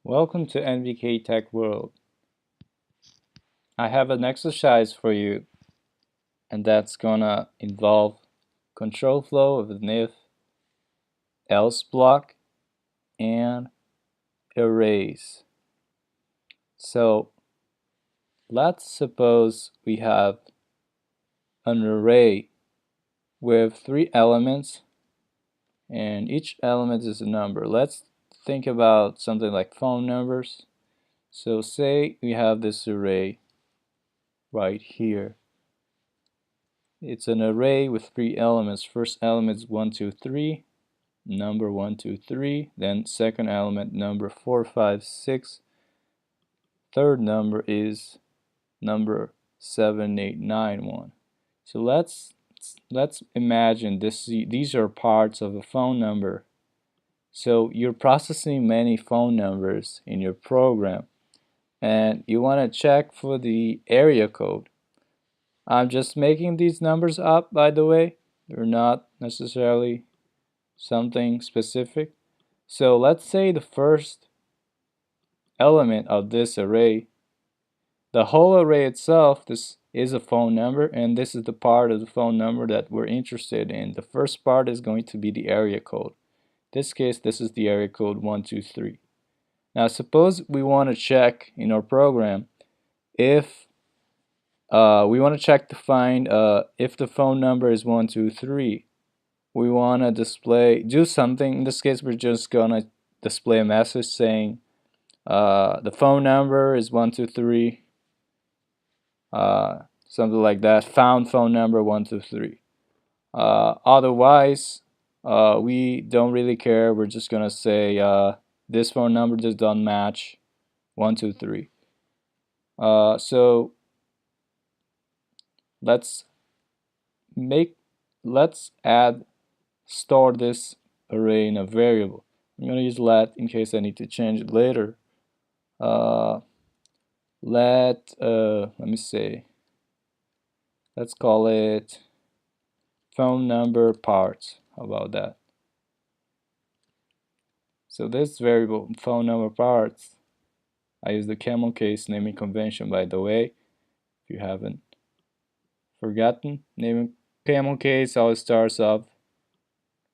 Welcome to NBK Tech World. I have an exercise for you, and that's gonna involve control flow of an if, else block, and arrays. So let's suppose we have an array with 3 elements, and each element is a number. Let's think about something like phone numbers. So say we have this array right here. It's an array with 3 elements. First element is 1, 2, 3, number 1, 2, 3. Then second element, number 4, 5, 6. Third number is number 7, 8, 9, 1. So let's imagine these are parts of a phone number. So you're processing many phone numbers in your program, and you want to check for the area code. I'm just making these numbers up, by the way. They're not necessarily something specific. So let's say the first element of this array, the whole array itself, this is a phone number, and this is the part of the phone number that we're interested in. The first part is going to be the area code. In this case, this is the area code 123. Now suppose we want to check in our program if we want to check to find if the phone number is 123. We want to do something. In this case, we're just gonna display a message saying the phone number is 123, something like that. Found phone number 123. Otherwise, we don't really care. We're just gonna say this phone number just doesn't match 123. So let's store this array in a variable. I'm going to use let in case I need to change it later. Let me say, let's call it phone number parts. How about that? So this variable, phone number parts, I use the camel case naming convention, by the way, if you haven't forgotten. Naming camel case always starts off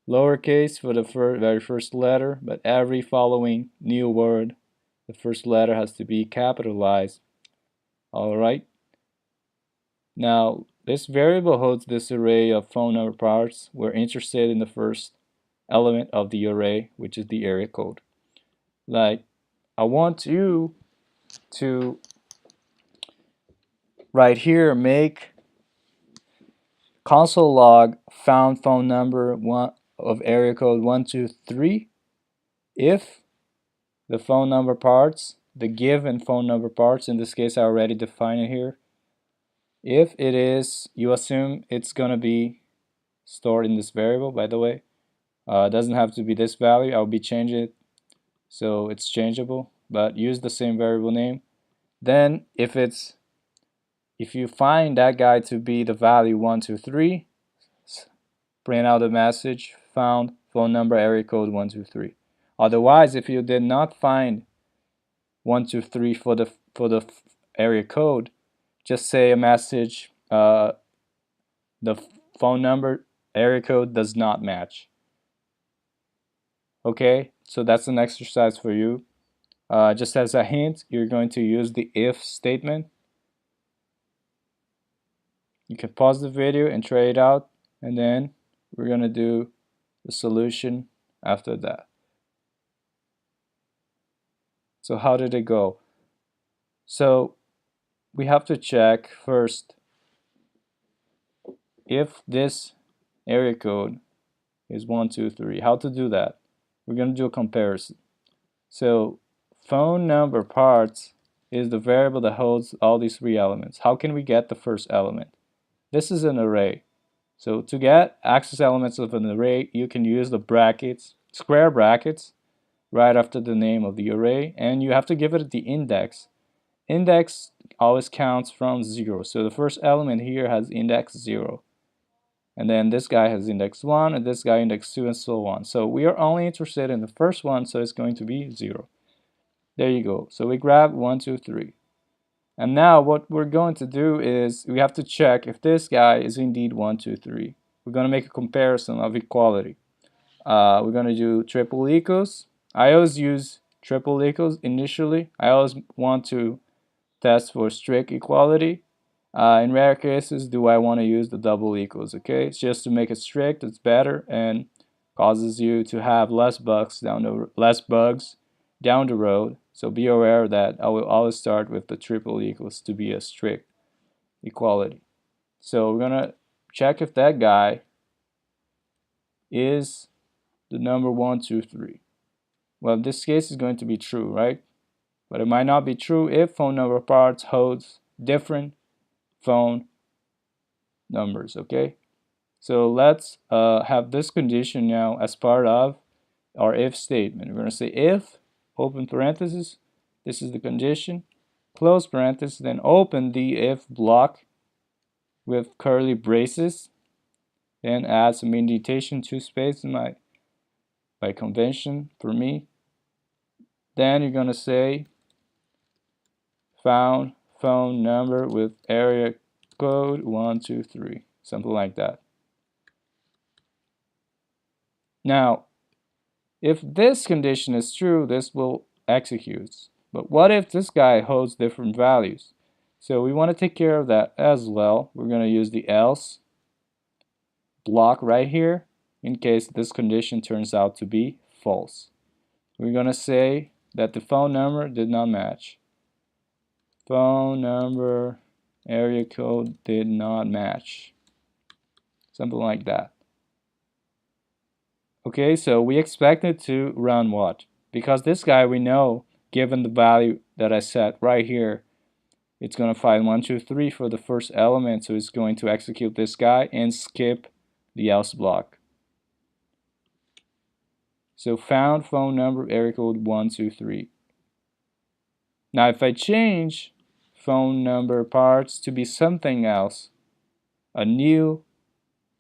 lowercase for the very first letter, but every following new word, the first letter has to be capitalized. Alright. Now, this variable holds this array of phone number parts. We're interested in the first element of the array, which is the area code. Like, I want you to right here make console log found phone number of area code 123 if the phone number parts, the given phone number parts, in this case I already defined it here, if it is, you assume it's gonna be stored in this variable, by the way. It doesn't have to be this value. I'll be changing it so it's changeable, but use the same variable name. Then if you find that guy to be the value 123, print out a message found phone number area code 123. Otherwise, if you did not find 123 for the area code, just say a message the phone number area code does not match. Okay, so that's an exercise for you. Just as a hint, you're going to use the if statement. You can pause the video and try it out, and then we're going to do the solution after that. So how did it go? So we have to check first if this area code is 123. How to do that? We're going to do a comparison. So phone number parts is the variable that holds all these 3 elements. How can we get the first element? This is an array. So to get access elements of an array, you can use the brackets, square brackets, right after the name of the array, and you have to give it the index. Index always counts from 0. So the first element here has index 0. And then this guy has index 1, and this guy index 2, and so on. So we are only interested in the first one, so it's going to be 0. There you go. So we grab 1, 2, 3. And now what we're going to do is we have to check if this guy is indeed 1, 2, 3. We're going to make a comparison of equality. We're going to do triple equals. I always use triple equals initially. I always want to test for strict equality. In rare cases, do I want to use the double equals? Okay, it's just to make it strict. It's better and causes you to have less bugs down the road. So be aware that I will always start with the triple equals to be a strict equality. So we're gonna check if that guy is the number 1, 2, 3. Well, in this case, it's going to be true, right? But it might not be true if phone number parts holds different phone numbers. Okay, so let's have this condition now as part of our if statement. We're going to say if, open parenthesis, this is the condition, close parenthesis, then open the if block with curly braces, then add some indentation, 2 spaces by convention for me. Then you're going to say found phone number with area code 1, 2, 3, something like that. Now, if this condition is true, this will execute. But what if this guy holds different values? So we want to take care of that as well. We're going to use the else block right here in case this condition turns out to be false. We're going to say that the phone number did not match. Phone number area code did not match. Something like that. Okay, so we expect it to run what? Because this guy, we know, given the value that I set right here, it's going to find 1, 2, 3 for the first element, so it's going to execute this guy and skip the else block. So found phone number area code 1, 2, 3. Now if I change phone number parts to be something else, a new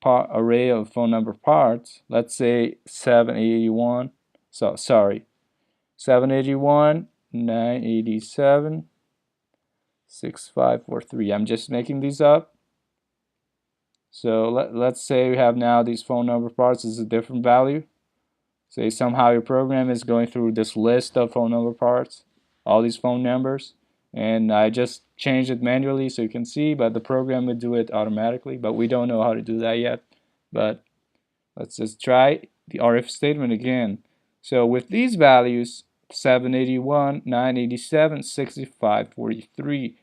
array of phone number parts, let's say 781, 781, 987, 6543. I'm just making these up. So let's say we have now these phone number parts as a different value. Say somehow your program is going through this list of phone number parts, all these phone numbers, and I just changed it manually so you can see, but the program would do it automatically, but we don't know how to do that yet. But let's just try our if statement again. So with these values, 781, 987, 6543,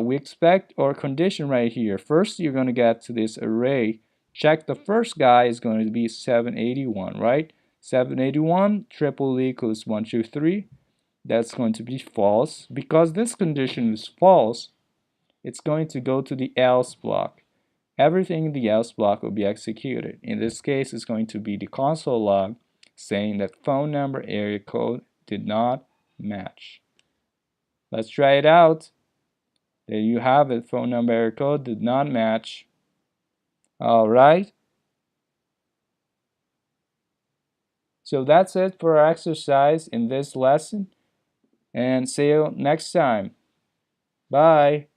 we expect our condition right here. First, you're going to get to this array. Check the first guy is going to be 781, right? 781 triple equals 1, 2, 3. That's going to be false. Because this condition is false, it's going to go to the else block. Everything in the else block will be executed. In this case, it's going to be the console log saying that phone number area code did not match. Let's try it out. There you have it. Phone number area code did not match. All right. So that's it for our exercise in this lesson. And see you next time. Bye.